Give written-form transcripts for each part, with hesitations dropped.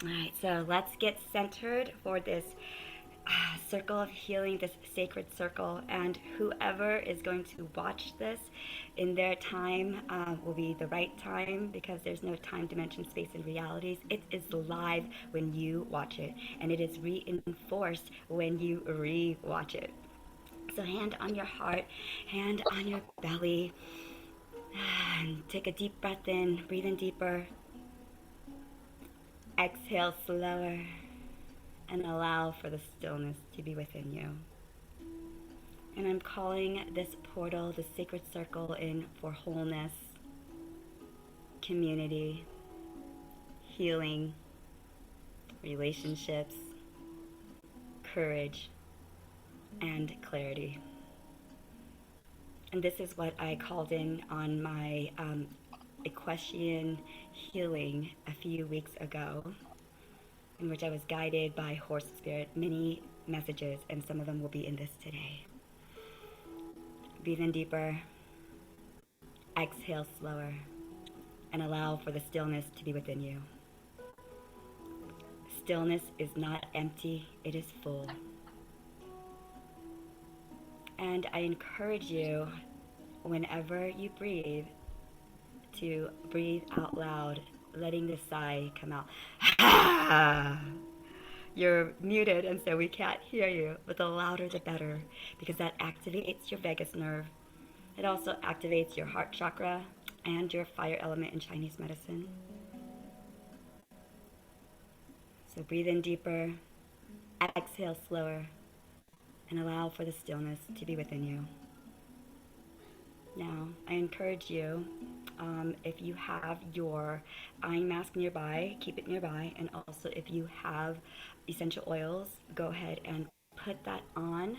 All right, so let's get centered for this circle of healing, this sacred circle. And whoever is going to watch this in their time will be the right time, because there's no time, dimension, space, and realities. It is live when you watch it, and it is reinforced when you re-watch it. So hand on your heart, hand on your belly, and take a deep breath in, breathe in deeper, exhale slower, and allow for the stillness to be within you. And I'm calling this portal, the sacred circle, in for wholeness, community, healing, relationships, courage, and clarity. And this is what I called in on my equestrian healing a few weeks ago, in which I was guided by horse spirit, many messages, and some of them will be in this today. Breathe in deeper, exhale slower, and allow for the stillness to be within you. Stillness is not empty, it is full. And I encourage you, whenever you breathe, to breathe out loud, letting the sigh come out. You're muted, and so we can't hear you, but the louder the better, because that activates your vagus nerve. It also activates your heart chakra and your fire element in Chinese medicine. So breathe in deeper, exhale slower, and allow for the stillness to be within you. Now, I encourage you, if you have your eye mask nearby, keep it nearby. And also, if you have essential oils, go ahead and put that on,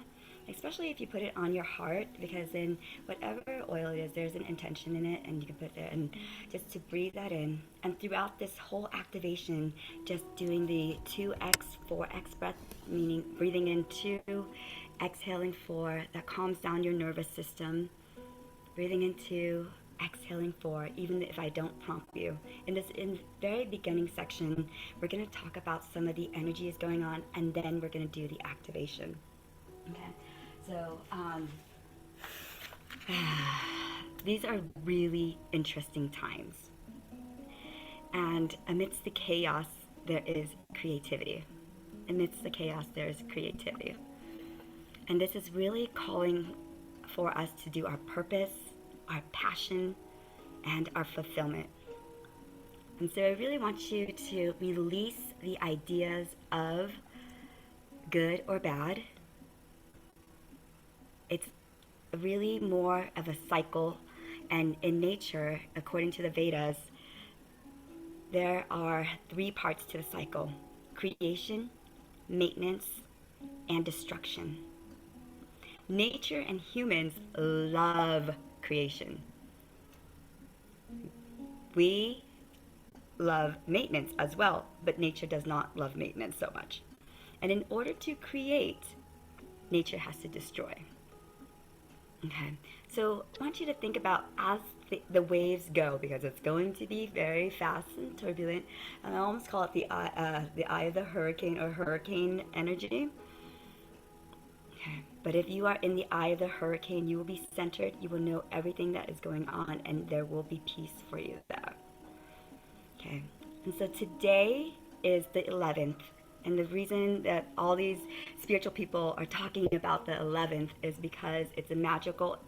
especially if you put it on your heart, because in whatever oil it is, there's an intention in it, and you can put it in just to breathe that in. And throughout this whole activation, just doing the 2x, 4x breath, meaning breathing in 2, exhaling 4, that calms down your nervous system. Breathing in 2, exhaling 4, even if I don't prompt you. In this very beginning section, we're going to talk about some of the energies going on, and then we're going to do the activation. Okay, so these are really interesting times. And amidst the chaos, there is creativity. Amidst the chaos, there is creativity. And this is really calling for us to do our purpose, our passion, and our fulfillment. And so I really want you to release the ideas of good or bad. It's really more of a cycle, and in nature, according to the Vedas, there are 3 parts to the cycle: creation, maintenance, and destruction. Nature and humans love creation. We love maintenance as well, but nature does not love maintenance so much. And in order to create, nature has to destroy. Okay, so I want you to think about as the waves go, because it's going to be very fast and turbulent. And I almost call it the eye of the hurricane, or hurricane energy. But if you are in the eye of the hurricane, you will be centered, you will know everything that is going on, and there will be peace for you there. Okay, and so today is the 11th, and the reason that all these spiritual people are talking about the 11th is because it's a magical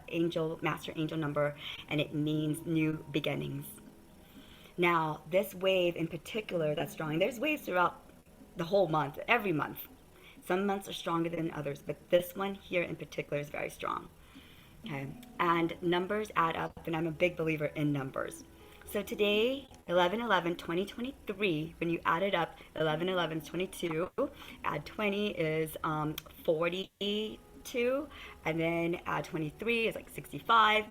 angel, master angel number, and it means new beginnings. Now, this wave in particular that's strong, there's waves throughout the whole month, every month. Some months are stronger than others, but this one here in particular is very strong. Okay, and numbers add up, and I'm a big believer in numbers. So today, 11/11/2023, when you add it up, 11/11 is 22, add 20 is 42, and then add 23 is like 65,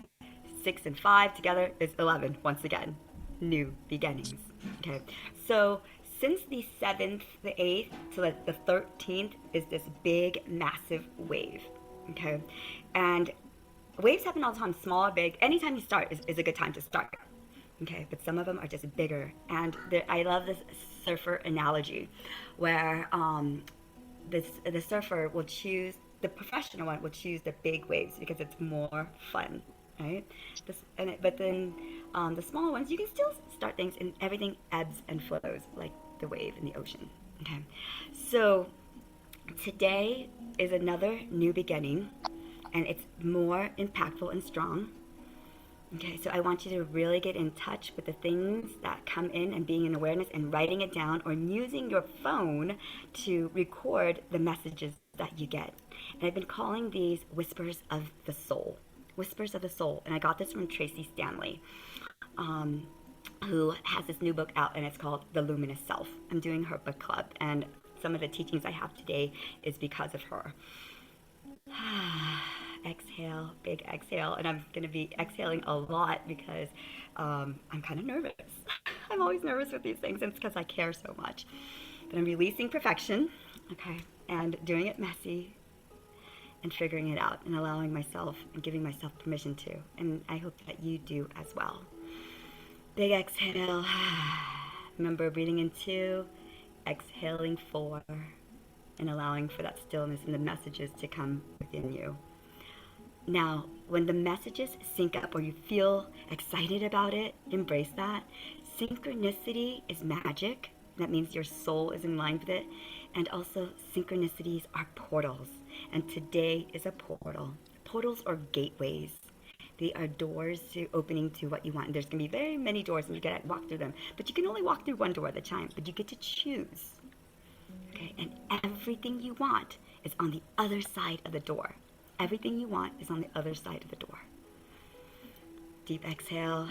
6 and 5 together is 11, once again, new beginnings. Okay, so since the 7th, the 8th, to the 13th is this big, massive wave, okay? And waves happen all the time, small or big. Anytime you start is a good time to start. Okay, but some of them are just bigger. And I love this surfer analogy where the surfer will choose, the professional one will choose the big waves because it's more fun, right? But then the smaller ones, you can still start things and everything ebbs and flows like the wave in the ocean. Okay, so today is another new beginning and it's more impactful and strong. Okay, so I want you to really get in touch with the things that come in and being in awareness and writing it down or using your phone to record the messages that you get. And I've been calling these whispers of the soul. Whispers of the soul. And I got this from Tracee Stanley, who has this new book out and it's called The Luminous Self. I'm doing her book club and some of the teachings I have today is because of her. Exhale, big exhale, and I'm going to be exhaling a lot because I'm kind of nervous. I'm always nervous with these things, and it's because I care so much. But I'm releasing perfection, okay, and doing it messy and figuring it out and allowing myself and giving myself permission to. And I hope that you do as well. Big exhale. Remember breathing in 2, exhaling 4, and allowing for that stillness and the messages to come within you. Now, when the messages sync up or you feel excited about it, embrace that. Synchronicity is magic. That means your soul is in line with it. And also, synchronicities are portals. And today is a portal. Portals are gateways. They are doors to opening to what you want. And there's going to be very many doors and you got to walk through them. But you can only walk through one door at a time. But you get to choose. Okay? And everything you want is on the other side of the door. Everything you want is on the other side of the door. Deep exhale.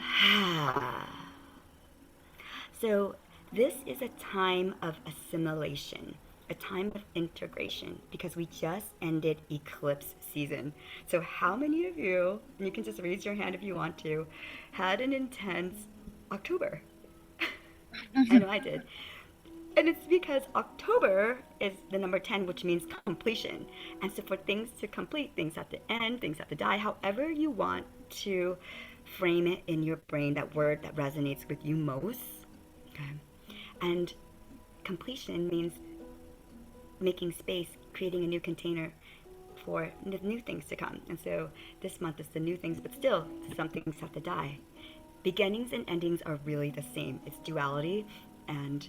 So this is a time of assimilation, a time of integration, because we just ended eclipse season. So how many of you, and you can just raise your hand if you want to, had an intense October? I know I did. And it's because October is the number 10, which means completion. And so for things to complete, things have to end, things have to die, however you want to frame it in your brain, that word that resonates with you most. Okay. And completion means making space, creating a new container for the new things to come. And so this month is the new things, but still some things have to die. Beginnings and endings are really the same. It's duality and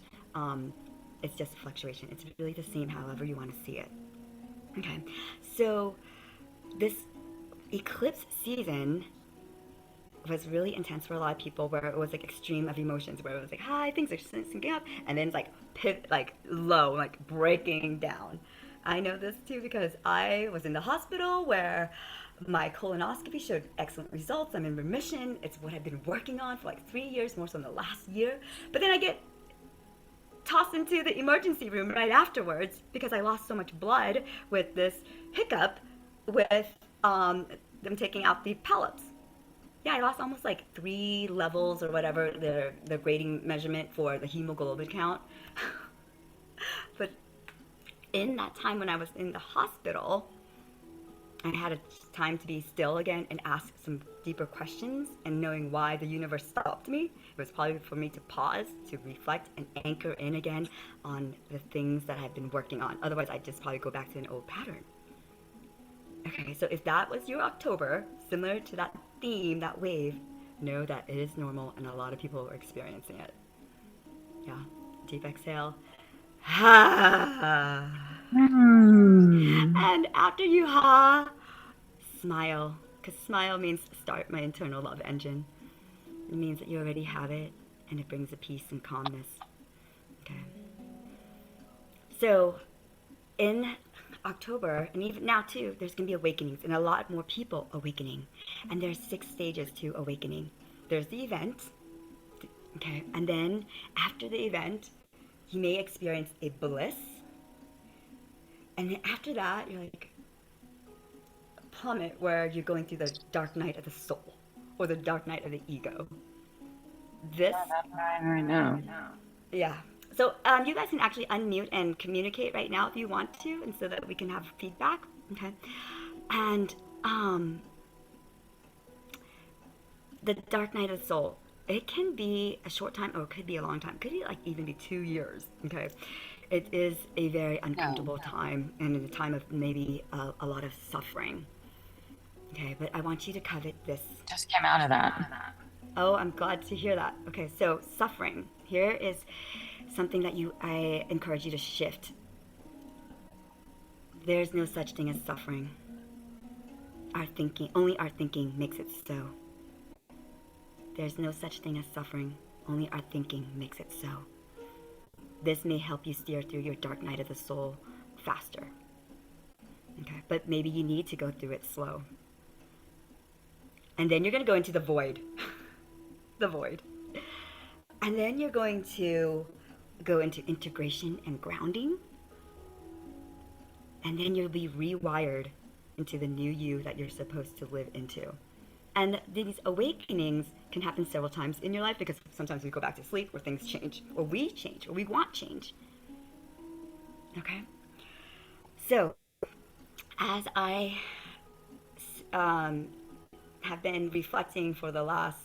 it's just fluctuation. It's really the same however you want to see it. Okay, so this eclipse season was really intense for a lot of people, where it was like extreme of emotions, where it was like high, things are syncing up, and then it's like like low, like breaking down. I know this too because I was in the hospital where my colonoscopy showed excellent results. I'm in remission. It's what I've been working on for like 3 years, more so in the last year. But then I get tossed into the emergency room right afterwards because I lost so much blood with this hiccup with them taking out the polyps. Yeah, I lost almost like 3 levels or whatever the grading measurement for the hemoglobin count. But in that time when I was in the hospital, I had a time to be still again and ask some deeper questions, and knowing why the universe stopped me. It was probably for me to pause, to reflect, and anchor in again on the things that I've been working on. Otherwise, I'd just probably go back to an old pattern. Okay, so if that was your October, similar to that theme, that wave, know that it is normal and a lot of people are experiencing it. Yeah, deep exhale. And after you smile, because smile means start my internal love engine. It means that you already have it, and it brings a peace and calmness. Okay. So in October, and even now too, there's going to be awakenings, and a lot more people awakening. And there's 6 stages to awakening. There's the event, okay, and then after the event, you may experience a bliss. And then after that, you're like plummet, where you're going through the dark night of the soul or the dark night of the ego. This I know. Yeah. So you guys can actually unmute and communicate right now if you want to, and so that we can have feedback. Okay. And the dark night of the soul. it can be a short time or it could be a long time. It could be like even be 2 years. Okay. It is a very No, uncomfortable time and a time of maybe a lot of suffering. Okay. But I want you to covet this. just came out of that. Oh, I'm glad to hear that. Okay. So suffering. Here is something that I encourage you to shift. There's no such thing as suffering. Only our thinking makes it so. There's no such thing as suffering. Only our thinking makes it so. This may help you steer through your dark night of the soul faster. Okay, but maybe you need to go through it slow. And then you're going to go into the void. The void. And then you're going to go into integration and grounding. And then you'll be rewired into the new you that you're supposed to live into. And these awakenings can happen several times in your life because sometimes we go back to sleep or things change, or we change, or we want change. Okay? So, as I have been reflecting for the last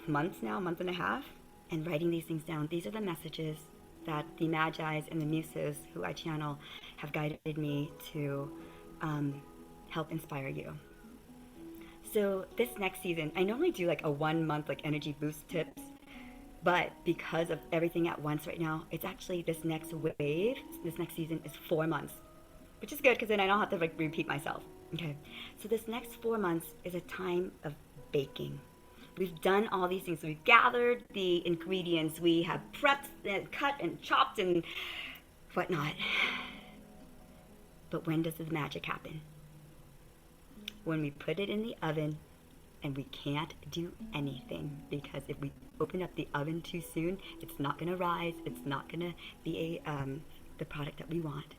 month and a half, and writing these things down, these are the messages that the Magis and the Muses who I channel have guided me to help inspire you. So this next season, I normally do like a 1 month like energy boost tips, but because of everything at once right now, it's actually this next wave, this next season is 4 months, which is good because then I don't have to like repeat myself. Okay, so this next 4 months is a time of baking. We've done all these things. We've gathered the ingredients. We have prepped and cut and chopped and whatnot. But when does the magic happen? When we put it in the oven and we can't do anything, because if we open up the oven too soon, it's not going to rise. It's not going to be the product that we want.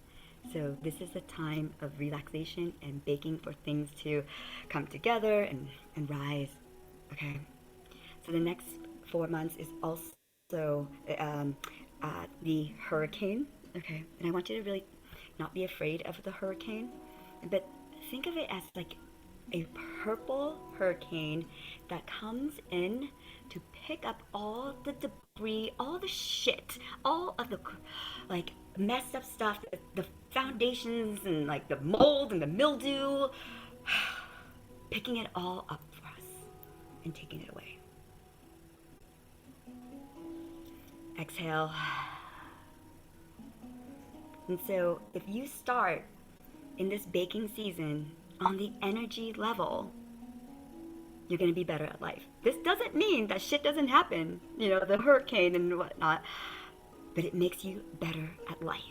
So this is a time of relaxation and baking for things to come together and rise. Okay. So the next 4 months is also the hurricane. Okay. And I want you to really not be afraid of the hurricane, but think of it as like a purple hurricane that comes in to pick up all the debris, all the shit, all of the like messed up stuff, the foundations and like the mold and the mildew, picking it all up for us and taking it away. Exhale. And so if you start in this baking season on the energy level, you're going to be better at life. This doesn't mean that shit doesn't happen, the hurricane and whatnot, but it makes you better at life.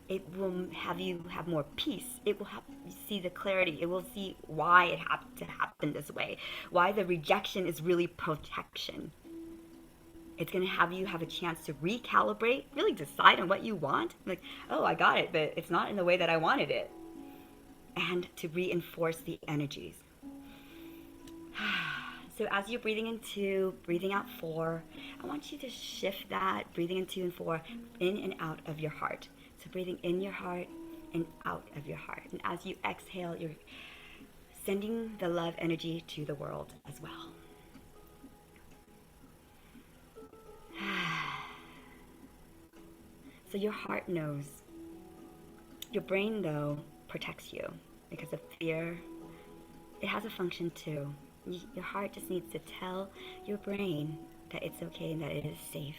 It will have you have more peace. It will help you see the clarity. It will see why it had to happen this way, why the rejection is really protection. It's going to have you have a chance to recalibrate, really decide on what you want. Like, oh, I got it, but it's not in the way that I wanted it. And to reinforce the energies. So as you're breathing out 4, I want you to shift that, breathing in 2 and 4, in and out of your heart. So breathing in your heart and out of your heart. And as you exhale, you're sending the love energy to the world as well. So your heart knows. Your brain, though, protects you because of fear. It has a function too. Your heart just needs to tell your brain that it's okay and that it is safe.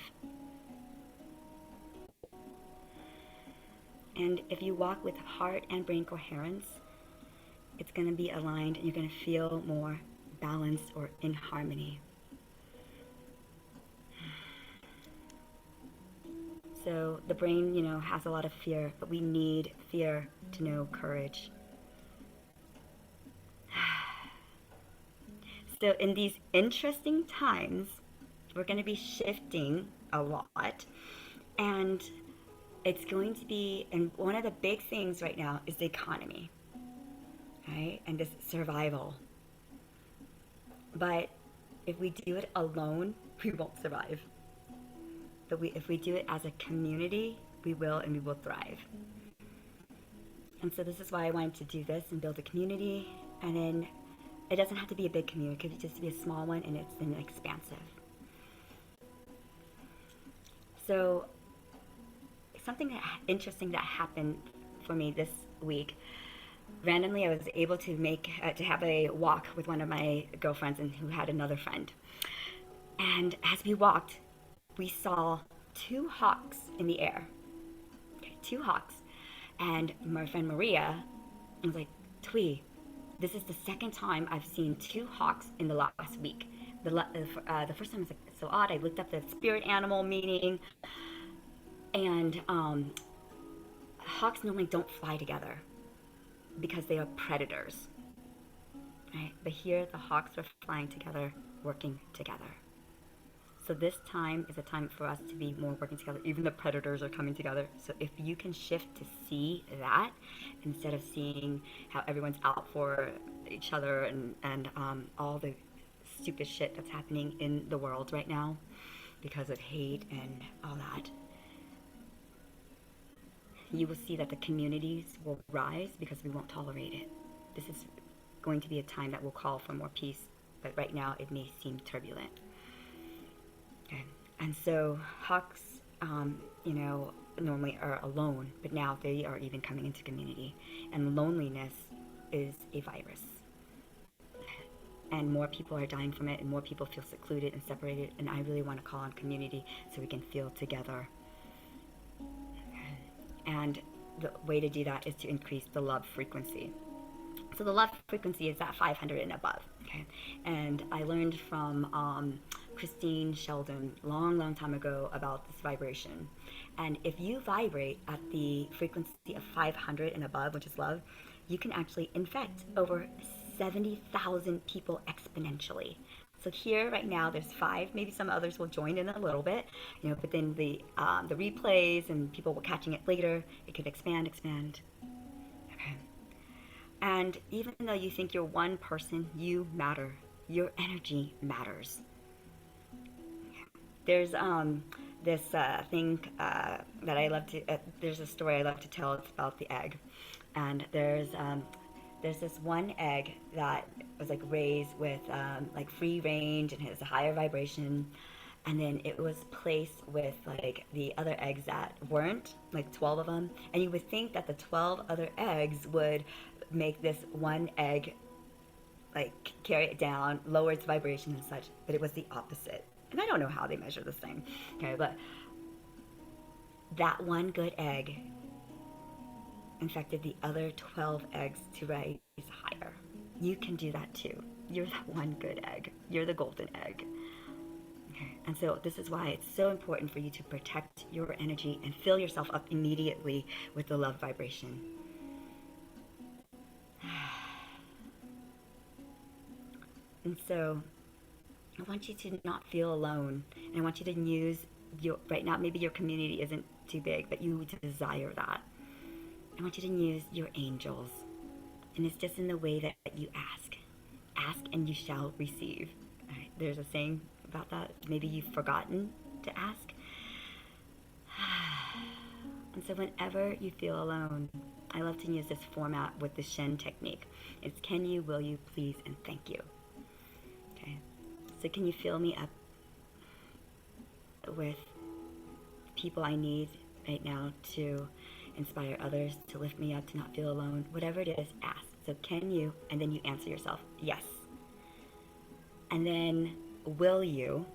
And if you walk with heart and brain coherence, it's going to be aligned and you're going to feel more balanced or in harmony. So the brain, has a lot of fear, but we need fear to know courage. So in these interesting times, we're going to be shifting a lot. And it's going to be, and one of the big things right now is the economy, right? And this survival. But if we do it alone, we won't survive. But if we do it as a community, we will, and we will thrive. And so this is why I wanted to do this and build a community. And then It doesn't have to be a big community. It could just be a small one, and it's then expansive. So something interesting that happened for me this week. Randomly, I was able to have a walk with one of my girlfriends and who had another friend. And as we walked, we saw two hawks in the air. Okay, two hawks. And my friend Maria was like, Twee, this is the second time I've seen two hawks in the last week. The first time was like so odd. I looked up the spirit animal meaning, and hawks normally don't fly together because they are predators. Right? But here the hawks are flying together, working together. So this time is a time for us to be more working together. Even the predators are coming together. So if you can shift to see that instead of seeing how everyone's out for each other and all the stupid shit that's happening in the world right now because of hate and all that, you will see that the communities will rise because we won't tolerate it. This is going to be a time that will call for more peace, but right now it may seem turbulent. Okay. And so hawks, normally are alone, but now they are even coming into community. And loneliness is a virus. And more people are dying from it, and more people feel secluded and separated. And I really want to call on community so we can feel together. And the way to do that is to increase the love frequency. So the love frequency is at 500 and above. Okay, and I learned from Christine Sheldon long time ago about this vibration. And if you vibrate at the frequency of 500 and above, which is love, you can actually infect over 70,000 people exponentially. So here right now there's 5, maybe some others will join in a little bit, but then the replays and people will catching it later, it can expand. Okay. And even though you think you're one person, you matter. Your energy matters. There's this thing that I love to, there's a story I love to tell. It's about the egg. And there's this one egg that was like raised with like free range and has a higher vibration. And then it was placed with like the other eggs that weren't, like 12 of them. And you would think that the 12 other eggs would make this one egg like carry it down, lower its vibration and such, but it was the opposite. And I don't know how they measure this thing, okay, but that one good egg infected the other 12 eggs to rise higher. You can do that too. You're that one good egg. You're the golden egg. Okay. And so this is why it's so important for you to protect your energy and fill yourself up immediately with the love vibration. And so I want you to not feel alone. And I want you to use right now, maybe your community isn't too big, but you desire that. I want you to use your angels. And it's just in the way that you ask. Ask and you shall receive. Right? There's a saying about that. Maybe you've forgotten to ask. And so whenever you feel alone, I love to use this format with the Shen technique. It's can you, will you, please, and thank you. Okay. So can you fill me up with people I need right now to inspire others, to lift me up, to not feel alone? Whatever it is, ask. So can you, and then you answer yourself, yes. And then will you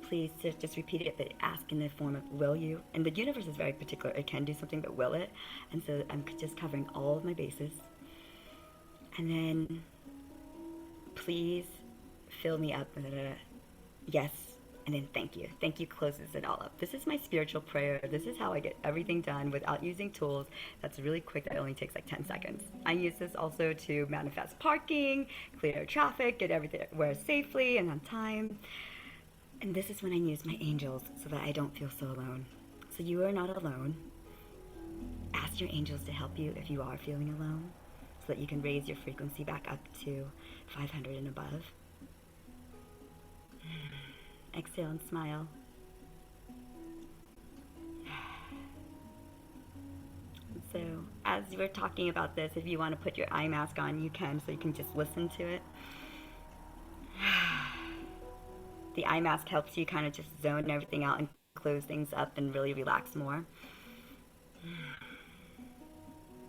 please just repeat it, but ask in the form of will you? And the universe is very particular. It can do something, but will it? And so I'm just covering all of my bases. And then please fill me up with a yes, and then thank you. Thank you closes it all up. This is my spiritual prayer. This is how I get everything done without using tools. That's really quick. That only takes like 10 seconds. I use this also to manifest parking, clear traffic, get everywhere safely and on time. And this is when I use my angels so that I don't feel so alone. So you are not alone. Ask your angels to help you if you are feeling alone so that you can raise your frequency back up to 500 and above. Exhale and smile. So as we're talking about this, if you want to put your eye mask on, you can, so you can just listen to it. The eye mask helps you kind of just zone everything out and close things up and really relax more.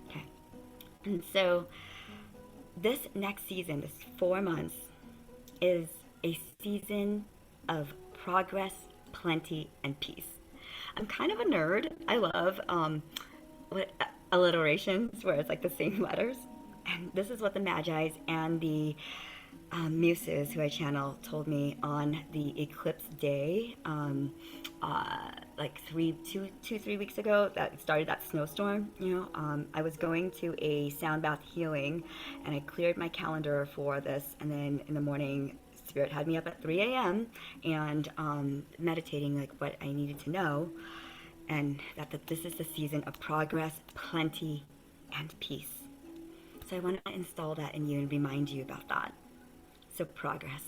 Okay. And so this next season, this 4 months, is a season of progress, plenty, and peace. I'm kind of a nerd. I love alliterations where it's like the same letters. And this is what the Magis and the Muses, who I channel, told me on the eclipse day, like 3 weeks ago, that started that snowstorm. I was going to a sound bath healing, and I cleared my calendar for this, and then in the morning, Spirit had me up at 3 a.m. and meditating like what I needed to know, and that this is the season of progress, plenty, and peace. So I want to install that in you and remind you about that. So progress.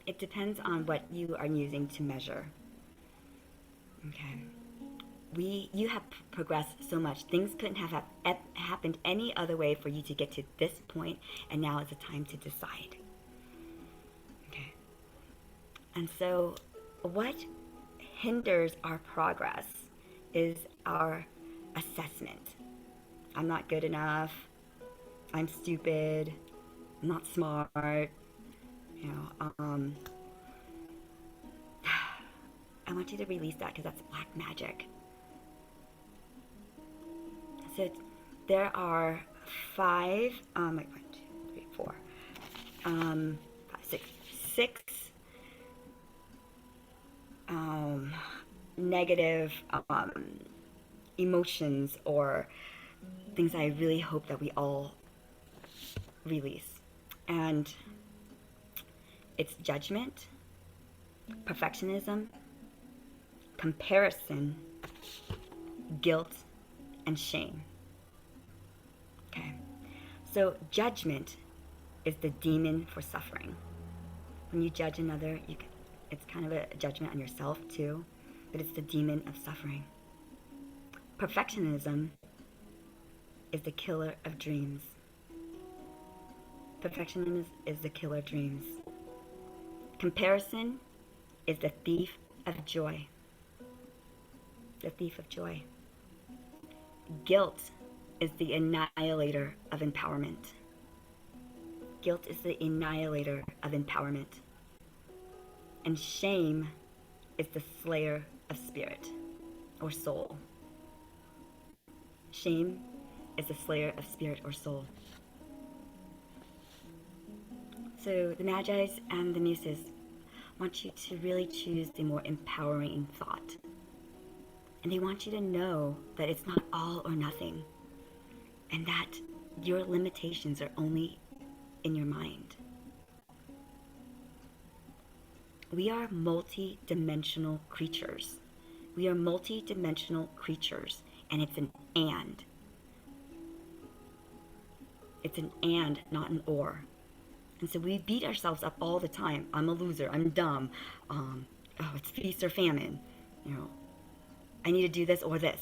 It depends on what you are using to measure. Okay. You have progressed so much. Things couldn't have happened any other way for you to get to this point, and now is the time to decide. Okay. And so what hinders our progress is our assessment. I'm not good enough. I'm stupid. I'm not smart. I want you to release that because that's black magic. So there are 5, like 1, 2, 3, 4, 5, 6 negative emotions or things I really hope that we all release. And it's judgment, perfectionism, comparison, guilt, and shame. Okay. So judgment is the demon for suffering. When you judge another, it's kind of a judgment on yourself too, but it's the demon of suffering. Perfectionism is the killer of dreams. Perfectionism is the killer of dreams. Comparison is the thief of joy. The thief of joy. Guilt is the annihilator of empowerment. Guilt is the annihilator of empowerment. And shame is the slayer of spirit or soul. Shame is the slayer of spirit or soul. So the Magis and the Muses want you to really choose the more empowering thought. And they want you to know that it's not all or nothing, and that your limitations are only in your mind. We are multi-dimensional creatures. We are multi-dimensional creatures, and it's an and. It's an and, not an or. And so we beat ourselves up all the time. I'm a loser. I'm dumb. It's feast or famine. I need to do this or this.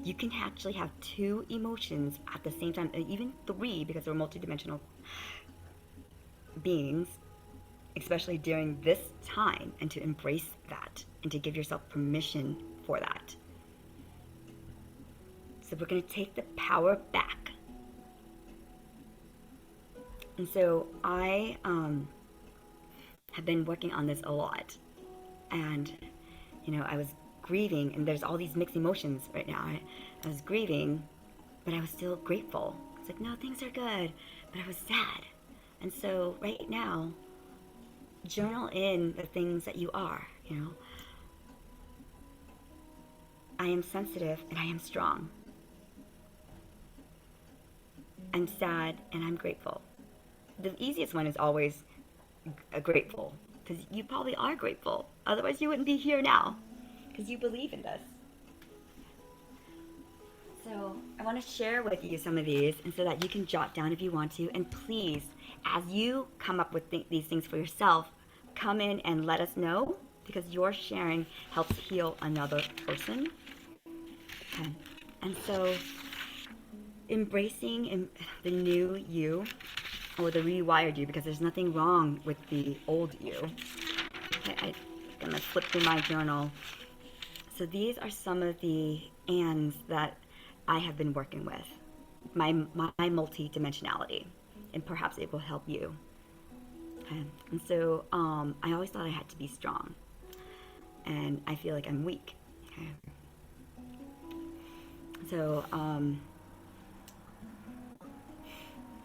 You can actually have 2 emotions at the same time, and even 3 because we're multidimensional beings, especially during this time, and to embrace that and to give yourself permission for that. So we're going to take the power back. And so I have been working on this a lot. And, I was grieving, and there's all these mixed emotions right now. I was grieving, but I was still grateful. It's like, no, things are good, but I was sad. And so right now, journal in the things that you are, I am sensitive and I am strong. I'm sad and I'm grateful. The easiest one is always grateful, because you probably are grateful. Otherwise you wouldn't be here now, because you believe in this. So I want to share with you some of these, and so that you can jot down if you want to. And please, as you come up with these things for yourself, come in and let us know because your sharing helps heal another person. Okay. And so embracing the new you, or the rewired you, because there's nothing wrong with the old you. Okay, I'm gonna flip through my journal. So these are some of the ands that I have been working with. My multi-dimensionality, and perhaps it will help you. Okay. And so I always thought I had to be strong, and I feel like I'm weak. Okay. So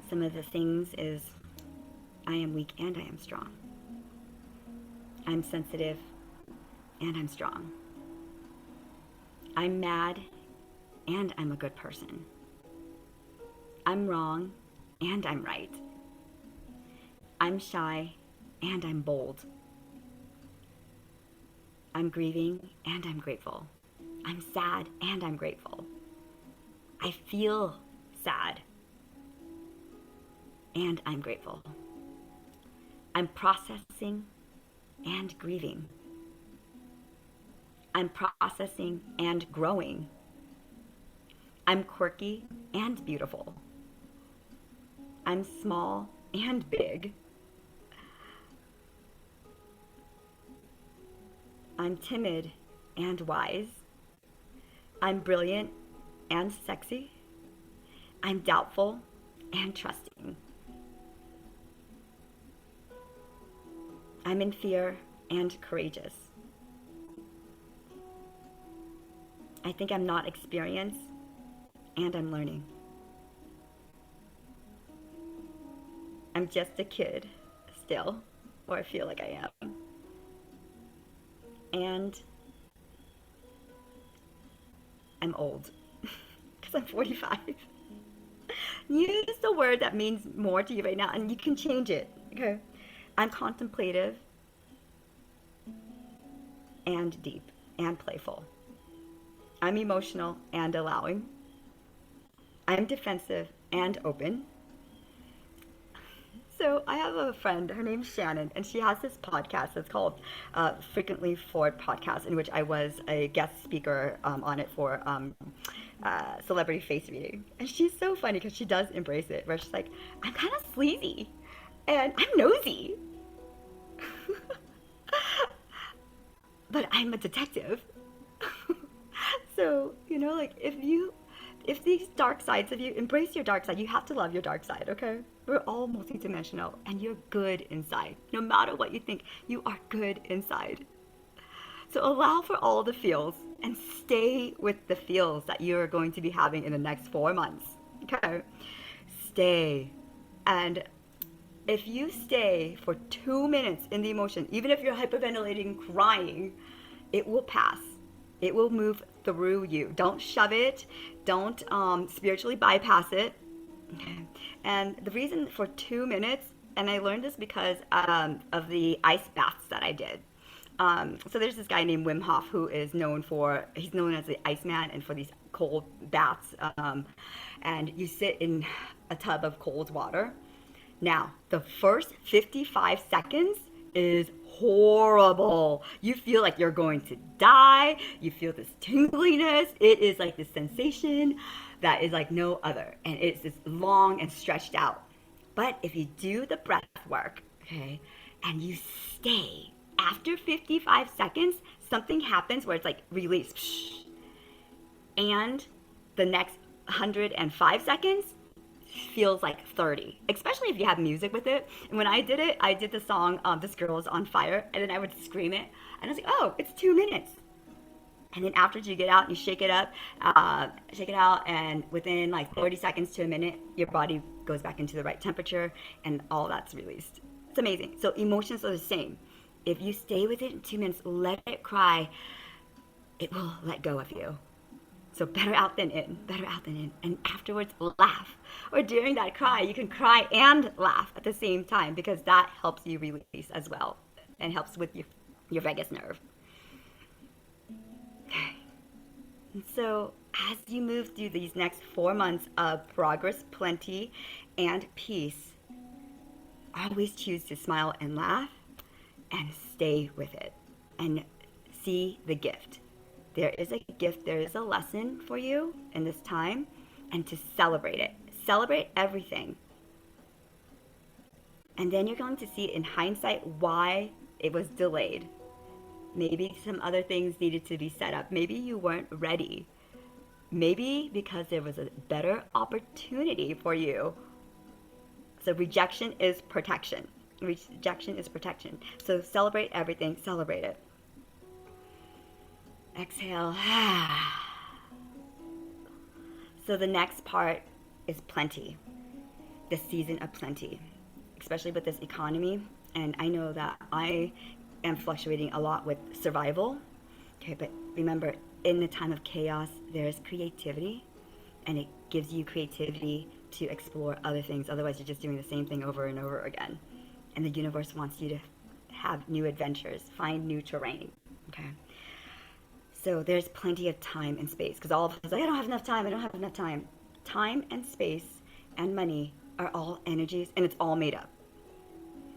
some of the things is I am weak and I am strong. I'm sensitive and I'm strong. I'm mad and I'm a good person. I'm wrong and I'm right. I'm shy and I'm bold. I'm grieving and I'm grateful. I'm sad and I'm grateful. I feel sad and I'm grateful. I'm processing and grieving. I'm processing and growing. I'm quirky and beautiful. I'm small and big. I'm timid and wise. I'm brilliant and sexy. I'm doubtful and trusting. I'm in fear and courageous. I think I'm not experienced and I'm learning. I'm just a kid still, or I feel like I am. And I'm old because I'm 45. Use the word that means more to you right now, and you can change it. Okay. I'm contemplative and deep and playful. I'm emotional and allowing. I'm defensive and open. So I have a friend, her name's Shannon, and she has this podcast that's called Frequently Forward Podcast, in which I was a guest speaker on it for Celebrity Face Reading. And she's so funny because she does embrace it, where she's like, I'm kind of sleazy and I'm nosy, but I'm a detective. So, you know, like if these dark sides of you, embrace your dark side. You have to love your dark side, okay? We're all multidimensional and you're good inside. No matter what you think, you are good inside. So allow for all the feels and stay with the feels that you're going to be having in the next 4 months, okay? Stay. And if you stay for 2 minutes in the emotion, even if you're hyperventilating, crying, it will pass. It will move through you. Don't shove it. Don't spiritually bypass it. Okay. And the reason for 2 minutes, and I learned this because of the ice baths that I did. So there's this guy named Wim Hof who is he's known as the Iceman, and for these cold baths. And you sit in a tub of cold water. Now, the first 55 seconds is horrible. You feel like you're going to die. You feel this tingliness. It is like this sensation that is like no other. And it's this long and stretched out. But if you do the breath work, okay, and you stay, after 55 seconds, something happens where it's like release. And the next 105 seconds feels like 30, especially if you have music with it. And when I did it, I did the song This Girl Is on Fire, and then I would scream it, and I was like, oh, it's 2 minutes. And then after you get out, you shake it up, shake it out, and within like 30 seconds to a minute, your body goes back into the right temperature, and all that's released. It's amazing. So emotions are the same. If you stay with it in 2 minutes, let it cry, it will let go of you. So better out than in, better out than in. And afterwards, laugh. Or during that cry, you can cry and laugh at the same time, because that helps you release as well and helps with your vagus nerve. Okay. And so as you move through these next 4 months of progress, plenty, and peace, always choose to smile and laugh and stay with it. and see the gift. There is a gift, there is a lesson for you in this time, and to celebrate it. Celebrate everything. And then you're going to see in hindsight why it was delayed. Maybe some other things needed to be set up. Maybe you weren't ready. Maybe because there was a better opportunity for you. So rejection is protection. Rejection is protection. So celebrate everything. Celebrate it. Exhale. So the next part is plenty. The season of plenty. Especially with this economy. And I know that I am fluctuating a lot with survival. Okay, but remember, in the time of chaos, there's creativity. And it gives you creativity to explore other things. Otherwise, you're just doing the same thing over and over again. And the universe wants you to have new adventures, find new terrain. Okay. So there's plenty of time and space. Because all of us, like, I don't have enough time. I don't have enough time. Time and space and money are all energies, and it's all made up.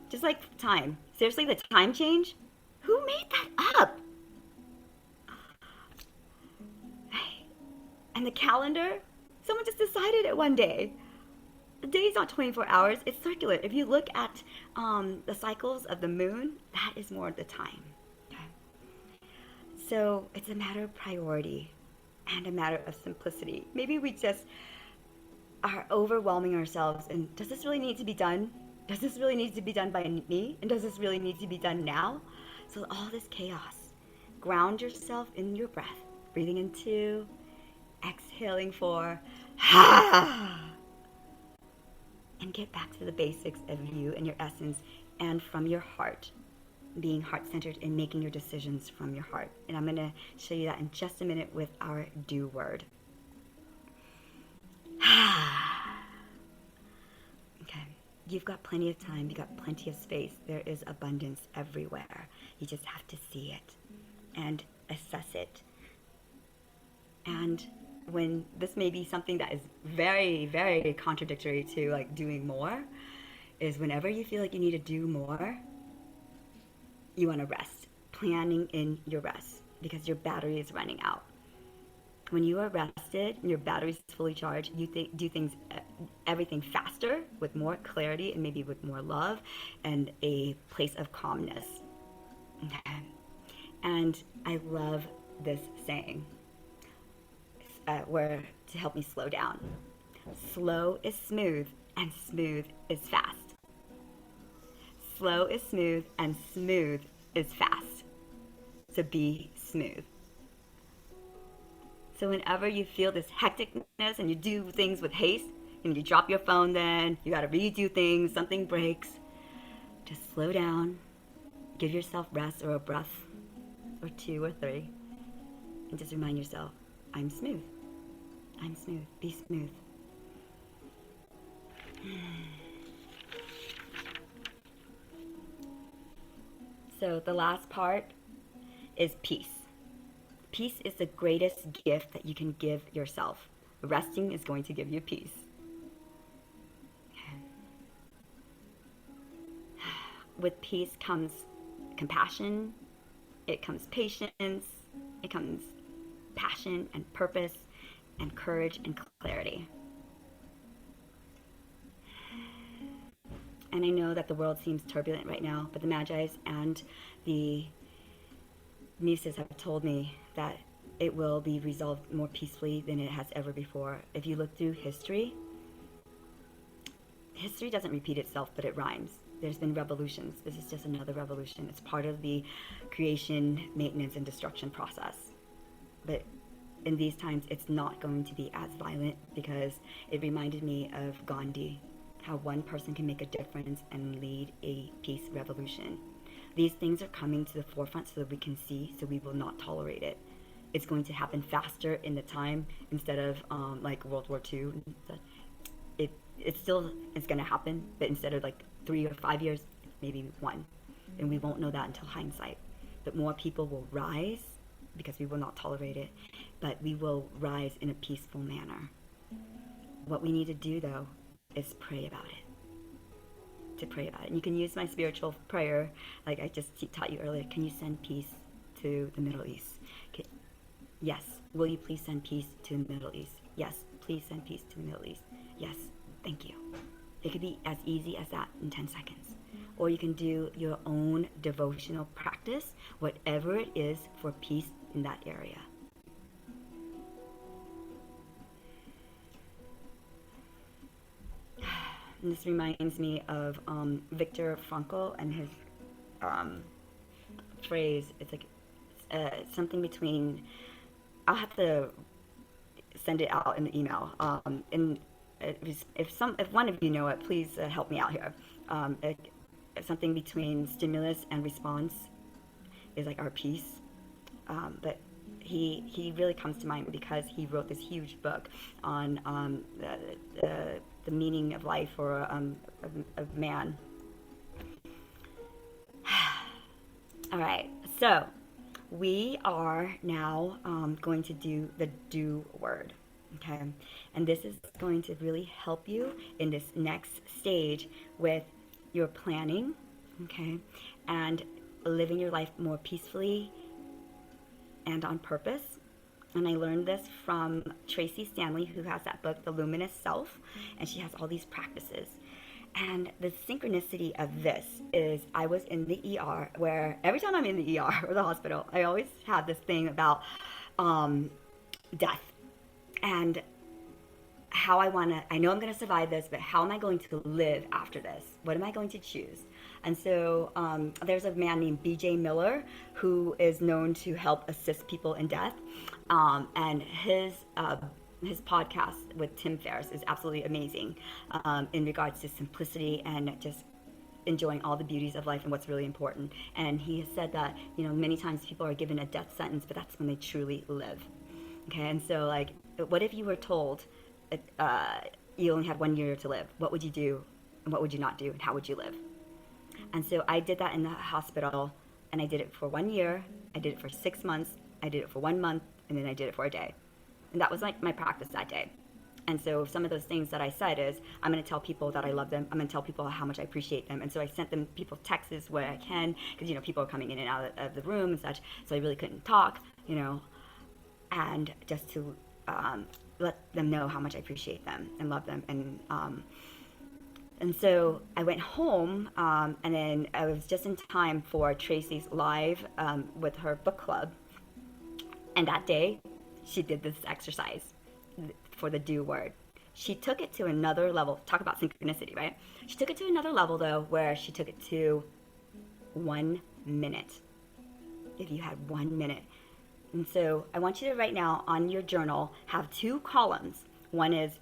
Just like time. Seriously, the time change? Who made that up? And the calendar? Someone just decided it one day. The day is not 24 hours, it's circular. If you look at the cycles of the moon, that is more the time. Okay? So it's a matter of priority and a matter of simplicity. Maybe we just are overwhelming ourselves, and does this really need to be done? Does this really need to be done by me? And does this really need to be done now? So all this chaos. Ground yourself in your breath. Breathing in 2, exhaling 4. And get back to the basics of you and your essence, and from your heart. Being heart-centered and making your decisions from your heart. And I'm going to show you that in just a minute with our do word. Okay. You've got plenty of time. You've got plenty of space. There is abundance everywhere. You just have to see it and assess it. And when this may be something that is very, very contradictory to like doing more, is whenever you feel like you need to do more, you want to rest. Planning in your rest, because your battery is running out. When you are rested and your battery is fully charged, you do things, everything faster, with more clarity and maybe with more love and a place of calmness. Okay. And I love this saying, where to help me slow down. Slow is smooth and smooth is fast. Slow is smooth and smooth is fast. So be smooth. So whenever you feel this hecticness and you do things with haste, and you drop your phone, then you got to redo things, something breaks, just slow down, give yourself rest or a breath or 2 or 3, and just remind yourself, I'm smooth. I'm smooth. Be smooth. So the last part is peace. Peace is the greatest gift that you can give yourself. Resting is going to give you peace. With peace comes compassion, it comes patience, it comes passion and purpose and courage and clarity. And I know that the world seems turbulent right now, but the Magis and the Muses have told me that it will be resolved more peacefully than it has ever before. If you look through history, history doesn't repeat itself, but it rhymes. There's been revolutions. This is just another revolution. It's part of the creation, maintenance, and destruction process. But in these times, it's not going to be as violent, because it reminded me of Gandhi, how one person can make a difference and lead a peace revolution. These things are coming to the forefront so that we can see, so we will not tolerate it. It's going to happen faster in the time, instead of like World War II. It still is going to happen, but instead of like 3 or 5 years, maybe 1. And we won't know that until hindsight. But more people will rise, because we will not tolerate it, but we will rise in a peaceful manner. What we need to do, though, is pray about it. To pray about it. And you can use my spiritual prayer, like I just taught you earlier. Can you send peace to the Middle East? Yes. Will you please send peace to the Middle East? Yes. Please send peace to the Middle East. Yes. Thank you. It could be as easy as that in 10 seconds. Or you can do your own devotional practice, whatever it is for peace in that area. And this reminds me of Viktor Frankl and his phrase. It's like something between. I'll have to send it out in the email. And if one of you know it, please help me out here. Something between stimulus and response is like our peace. But he really comes to mind because he wrote this huge book on the meaning of life for of man. All right, so we are now going to do the do word, okay? And this is going to really help you in this next stage with your planning, okay? And living your life more peacefully and on purpose. And I learned this from Tracee Stanley, who has that book, The Luminous Self, and she has all these practices. And the synchronicity of this is I was in the ER, where every time I'm in the ER or the hospital, I always have this thing about death and how I know I'm going to survive this, but how am I going to live after this? What am I going to choose? And so there's a man named B.J. Miller who is known to help assist people in death. And his podcast with Tim Ferriss is absolutely amazing in regards to simplicity and just enjoying all the beauties of life and what's really important. And he has said that, many times people are given a death sentence, but that's when they truly live. Okay, and so like, what if you were told you only had 1 year to live? What would you do, and what would you not do, and how would you live? And so I did that in the hospital, and I did it for 1 year, I did it for 6 months, I did it for 1 month, and then I did it for a day. And that was like my practice that day. And so some of those things that I said is, I'm going to tell people that I love them. I'm going to tell people how much I appreciate them. And so I sent them people texts where I can, because, people are coming in and out of the room and such. So I really couldn't talk, and just to let them know how much I appreciate them and love them. And so I went home, and then I was just in time for Tracee's live with her book club. And that day, she did this exercise for the do word. She took it to another level. Talk about synchronicity, right? She took it to another level, though, where she took it to 1 minute. If you had 1 minute. And so I want you to right now on your journal have 2 columns. One is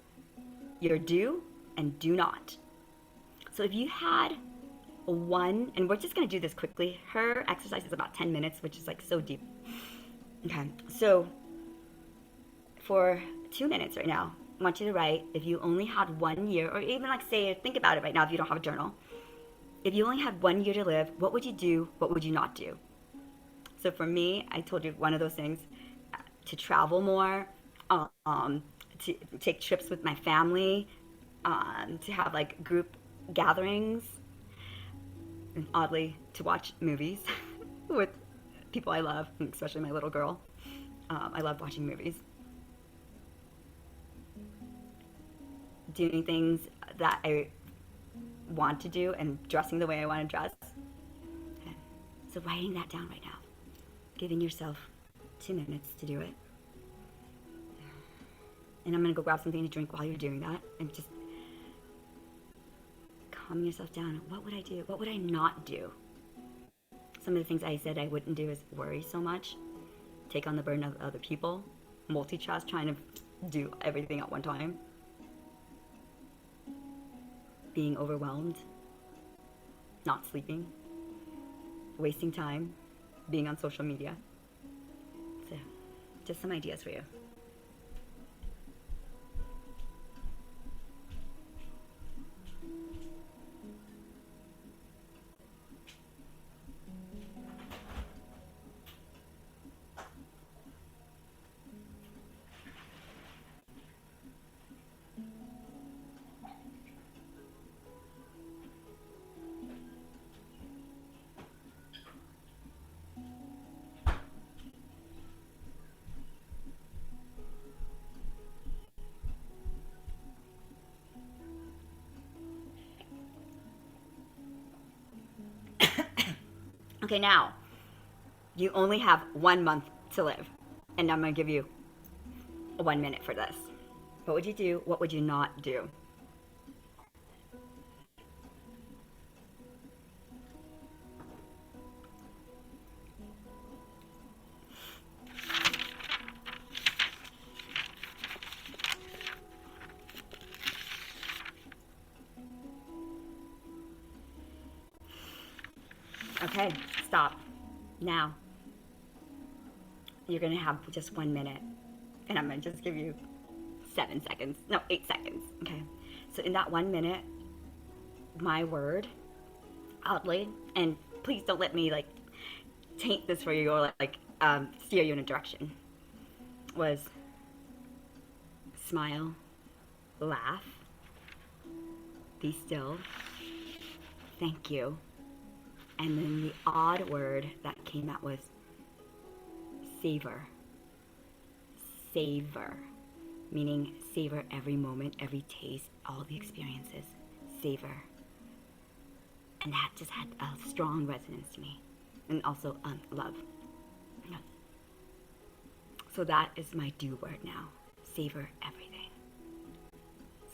your do and do not. So if you had one, and we're just going to do this quickly. Her exercise is about 10 minutes, which is like so deep. Okay, so for 2 minutes right now, I want you to write, if you only had 1 year, or even like say, think about it right now if you don't have a journal. If you only had 1 year to live, what would you do? What would you not do? So for me, I told you one of those things, to travel more, to take trips with my family, to have like group gatherings, and oddly, to watch movies with people I love, especially my little girl. I love watching movies. Doing things that I want to do and dressing the way I want to dress. Okay. So writing that down right now. Giving yourself 2 minutes to do it. And I'm going to go grab something to drink while you're doing that. And just calming yourself down. What would I do? What would I not do? Some of the things I said I wouldn't do is worry so much. Take on the burden of other people. Multitask, trying to do everything at one time. Being overwhelmed. Not sleeping. Wasting time. Being on social media. So, just some ideas for you. Okay, now you only have 1 month to live, and I'm gonna give you 1 minute for this. What would you do? What would you not do? Okay, stop. Now, you're gonna have just 1 minute, and I'm gonna just give you 7 seconds. No, 8 seconds. Okay. So in that 1 minute, my word, oddly, and please don't let me like taint this for you or like steer you in a direction, was smile, laugh, be still, thank you, and then the odd word that came out was savor. Savor, meaning savor every moment, every taste, all the experiences. Savor. And that just had a strong resonance to me. And also love. Yeah. So that is my do word now. Savor everything.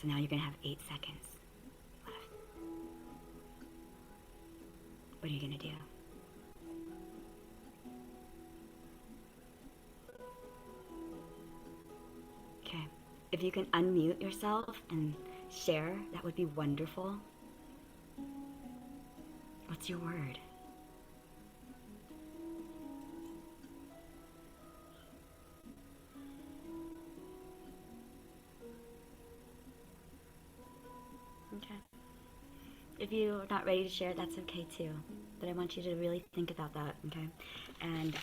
So now you're going to have 8 seconds left. What are you going to do? Okay. If you can unmute yourself and share, that would be wonderful. What's your word? Okay. If you're not ready to share, that's okay too. But I want you to really think about that, okay? And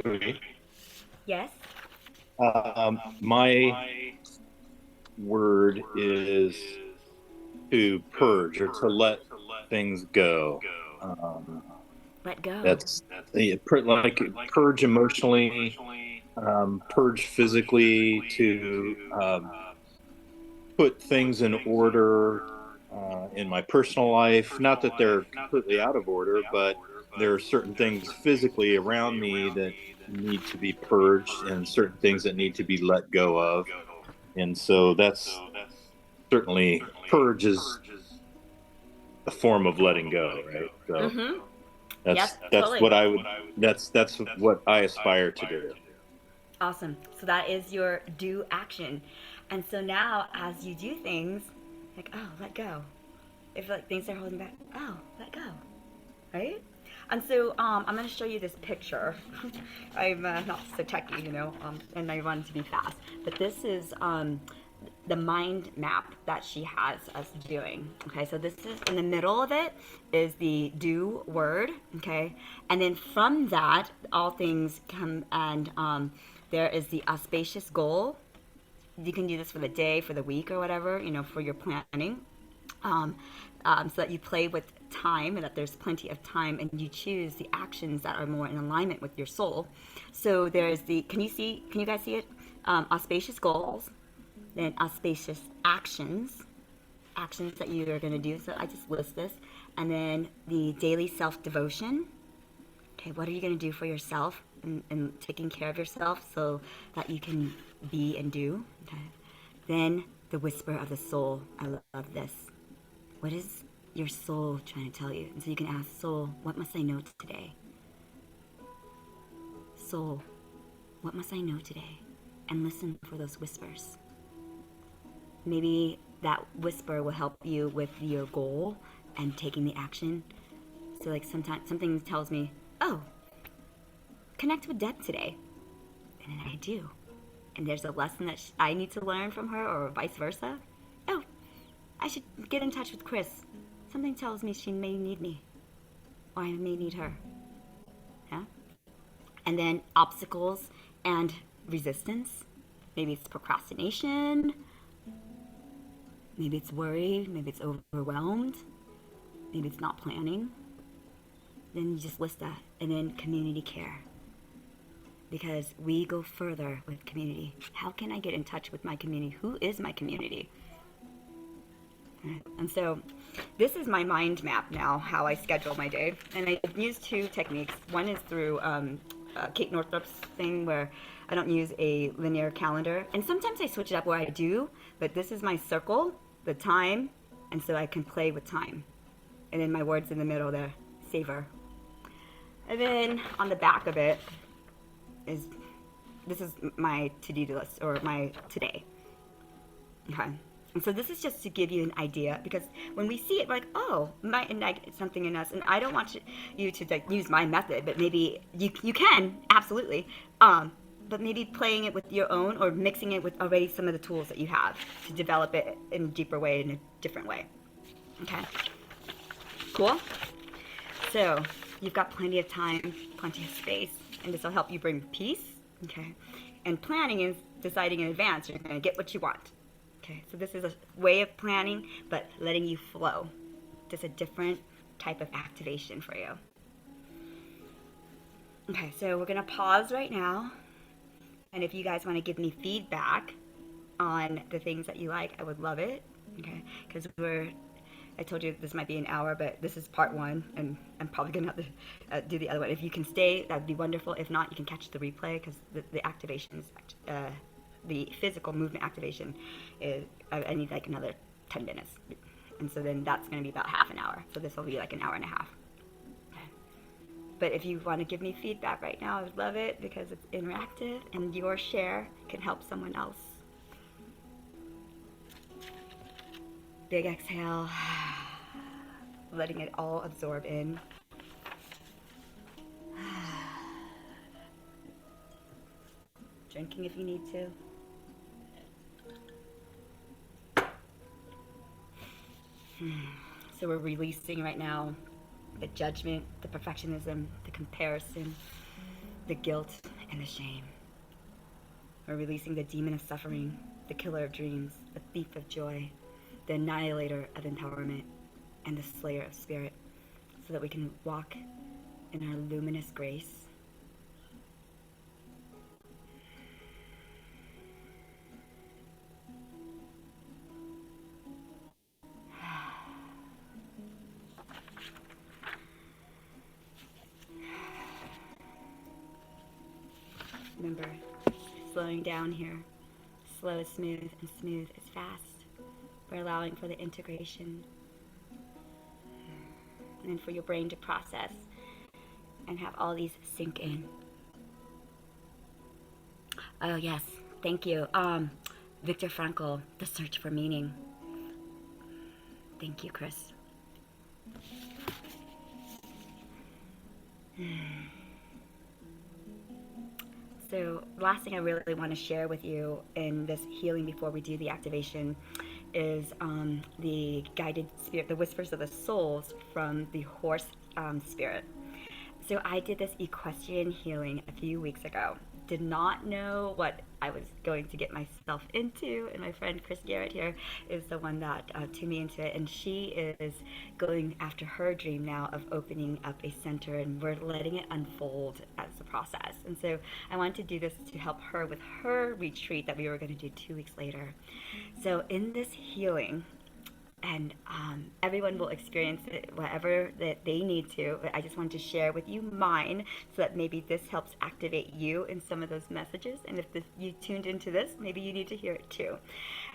Okay. yes? My word is to purge or to let things go. Um, Let go. that's like purge emotionally, purge physically, to put things in order in my personal life. Not that they're completely out of order, but there are certain things physically around me that need to be purged and certain things that need to be let go of. And so that's certainly purge is a form of letting go, right? So Mm-hmm. Yep, that's totally. what I would that's what I aspire to do. Awesome. So that is your do action. And so now as you do things, like, oh, let go. If like things are holding back, oh, let go. Right? And so I'm going to show you this picture. I'm not so techy, and I want to be fast. But this is the mind map that she has us doing. Okay, so this is in the middle of it is the do word. Okay, and then from that, all things come, and there is the auspicious goal. You can do this for the day, for the week, or whatever, for your planning. So that you play with time and that there's plenty of time, and you choose the actions that are more in alignment with your soul. So there's can you guys see it? Auspicious goals, then auspicious actions that you are going to do. So I just list this. And then the daily self-devotion. Okay, what are you going to do for yourself and taking care of yourself so that you can be and do? Okay. Then the whisper of the soul. I love this. What is your soul trying to tell you? And so you can ask, soul, what must I know today? Soul, what must I know today? And listen for those whispers. Maybe that whisper will help you with your goal and taking the action. So like sometimes something tells me, oh, connect with Deb today. And then I do. And there's a lesson that I need to learn from her, or vice versa. Oh, I should get in touch with Chris. Something tells me she may need me, or I may need her. Yeah? And then obstacles and resistance. Maybe it's procrastination. Maybe it's worry. Maybe it's overwhelmed. Maybe it's not planning. Then you just list that. And then community care. Because we go further with community. How can I get in touch with my community? Who is my community? And so this is my mind map now, how I schedule my day. And I use two techniques. One is through Kate Northrup's thing where I don't use a linear calendar. And sometimes I switch it up where I do, but this is my circle, the time, and so I can play with time. And then my words in the middle there, savor. And then on the back of it is, this is my to-do list, or my today. Okay. And so this is just to give you an idea, because when we see it, we're like, oh, might ignite something in us. And I don't want you to like use my method, but maybe you can, absolutely. But maybe playing it with your own, or mixing it with already some of the tools that you have to develop it in a deeper way, in a different way. Okay. Cool? So you've got plenty of time, plenty of space, and this will help you bring peace. Okay. And planning is deciding in advance you're going to get what you want. Okay, so this is a way of planning, but letting you flow. Just a different type of activation for you. Okay, so we're going to pause right now. And if you guys want to give me feedback on the things that you like, I would love it. Okay, because I told you this might be an hour, but this is part one, and I'm probably going to have to do the other one. If you can stay, that would be wonderful. If not, you can catch the replay, because the activation is the physical movement activation is, I need like another 10 minutes. And so then that's going to be about half an hour. So this will be like an hour and a half. Okay. But if you want to give me feedback right now, I would love it, because it's interactive and your share can help someone else. Big exhale, letting it all absorb in. Drinking if you need to. So we're releasing right now the judgment, the perfectionism, the comparison, the guilt, and the shame. We're releasing the demon of suffering, the killer of dreams, the thief of joy, the annihilator of empowerment, and the slayer of spirit, so that we can walk in our luminous grace. Remember, slowing down here. Slow is smooth, and smooth is fast. We're allowing for the integration, and then for your brain to process and have all these sink in. Oh yes, thank you. Viktor Frankl, The Search for Meaning. Thank you, Chris. So last thing I really want to share with you in this healing before we do the activation is the guided spirit, the whispers of the souls from the horse spirit. So I did this equestrian healing a few weeks ago. Did not know what I was going to get myself into, and my friend Chris Garrett here is the one that tuned me into it, and she is going after her dream now of opening up a center, and we're letting it unfold as the process. And so I wanted to do this to help her with her retreat that we were going to do 2 weeks later. So in this healing, and everyone will experience it whatever that they need to, but I just wanted to share with you mine, so that maybe this helps activate you in some of those messages. And if you tuned into this, maybe you need to hear it too.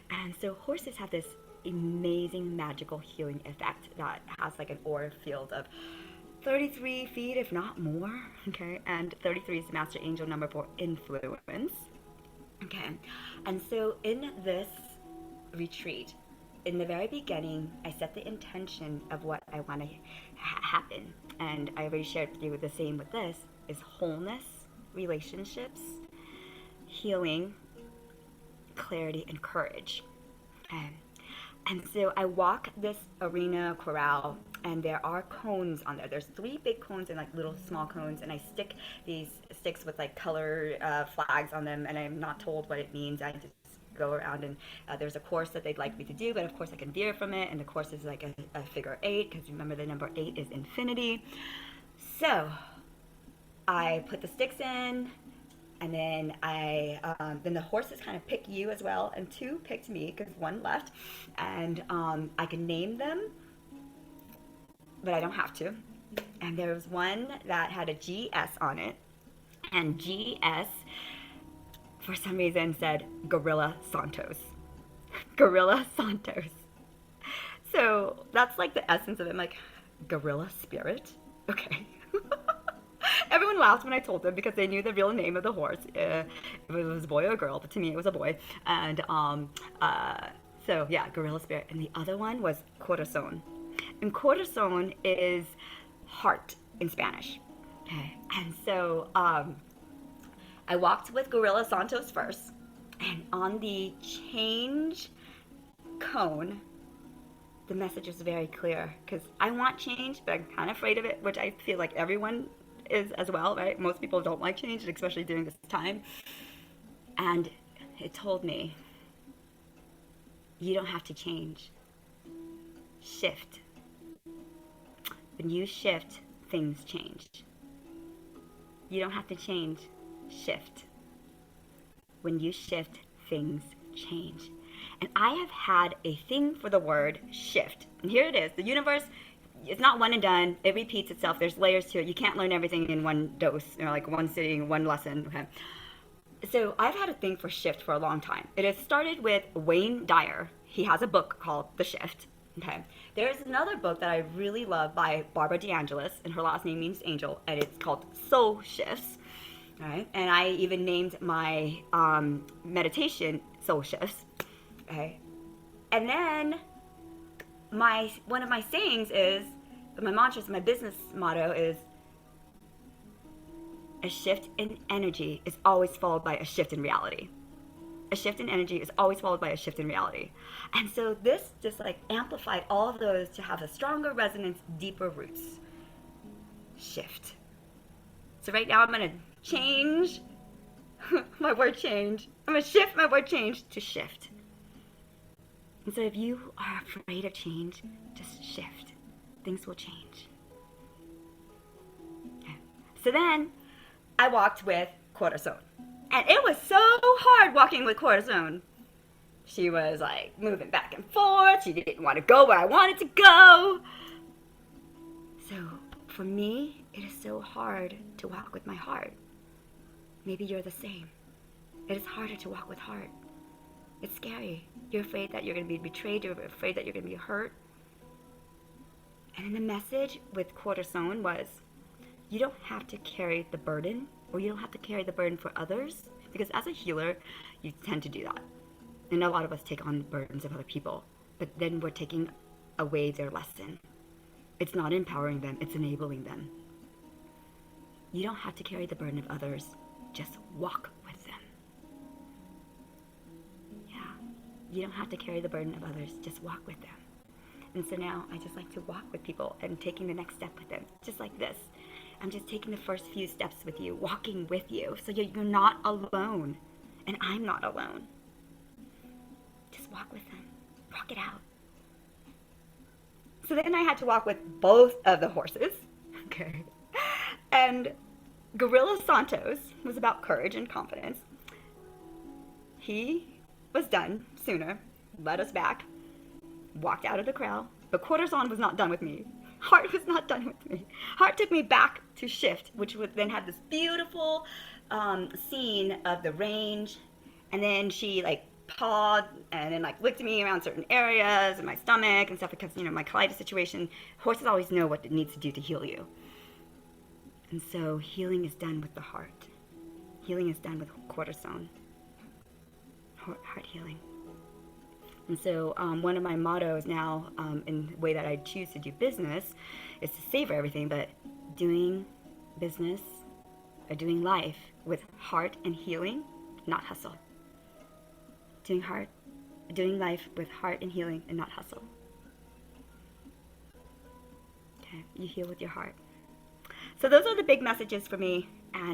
And so horses have this amazing magical healing effect that has like an aura field of 33 feet, if not more. Okay, and 33 is the master angel number for influence. Okay, and so in this retreat, in the very beginning, I set the intention of what I want to happen. And I already shared with you the same with this, is wholeness, relationships, healing, clarity, and courage. And so I walk this arena corral, and there are cones on there. There's 3 big cones and like little small cones, and I stick these sticks with like color flags on them, and I'm not told what it means. I just go around, and there's a course that they'd like me to do, but of course I can veer from it, and the course is like a figure 8, because remember the number 8 is infinity. So I put the sticks in, And then then the horses kind of pick you as well, and two picked me because one left, and I can name them, but I don't have to. And there was one that had a GS on it, and GS for some reason said Gorilla Santos. Gorilla Santos. So that's like the essence of it. I'm like, gorilla spirit? Okay. Everyone laughed when I told them because they knew the real name of the horse. If it was a boy or a girl, but to me it was a boy. And so yeah, gorilla spirit. And the other one was corazon. And corazon is heart in Spanish. Okay. And so I walked with Gorilla Santos first. And on the change cone, the message is very clear because I want change, but I'm kind of afraid of it, which I feel like everyone is as well, right? Most people don't like change, especially during this time. And it told me, you don't have to change. Shift. When you shift, things change. You don't have to change. Shift. When you shift, things change. And I have had a thing for the word shift. And here it is. The universe, it's not one and done. It repeats itself. There's layers to it. You can't learn everything in one dose, like one sitting, one lesson. Okay. So I've had a thing for shift for a long time. It has started with Wayne Dyer. He has a book called The Shift. Okay. There's another book that I really love by Barbara DeAngelis, and her last name means angel, and it's called Soul Shifts. All right. And I even named my meditation Soul Shifts. Okay. And then one of my sayings is, my mantras, my business motto is, a shift in energy is always followed by a shift in reality. A shift in energy is always followed by a shift in reality. And so this just like amplified all of those to have a stronger resonance, deeper roots. Shift. So right now I'm going to change my word change. I'm going to shift my word change to shift. And so if you are afraid of change, just shift. Things will change. Okay. So then I walked with Corazon. And it was so hard walking with Corazon. She was like moving back and forth. She didn't want to go where I wanted to go. So for me, it is so hard to walk with my heart. Maybe you're the same. It is harder to walk with heart. It's scary. You're afraid that you're going to be betrayed. You're afraid that you're going to be hurt. And then the message with Corazon was, you don't have to carry the burden, or you don't have to carry the burden for others, because as a healer, you tend to do that. And a lot of us take on the burdens of other people, but then we're taking away their lesson. It's not empowering them, it's enabling them. You don't have to carry the burden of others, just walk with them. You don't have to carry the burden of others, just walk with them. And so now I just like to walk with people and taking the next step with them, just like this. I'm just taking the first few steps with you, walking with you, so you're not alone, and I'm not alone. Just walk with them, walk it out. So then I had to walk with both of the horses, okay? And Gorilla Santos was about courage and confidence. He was done sooner, led us back, walked out of the crowd, but Corazon was not done with me. Heart was not done with me. Heart took me back to shift, which would then have this beautiful scene of the range, and then she like pawed and then like licked me around certain areas in my stomach and stuff because, my colitis situation. Horses always know what it needs to do to heal you. And so healing is done with the heart. Healing is done with Corazon. Heart healing. And so one of my mottos now in the way that I choose to do business is to savor everything, but doing business or doing life with heart and healing, not hustle. Doing life with heart and healing and not hustle. Okay, you heal with your heart. So those are the big messages for me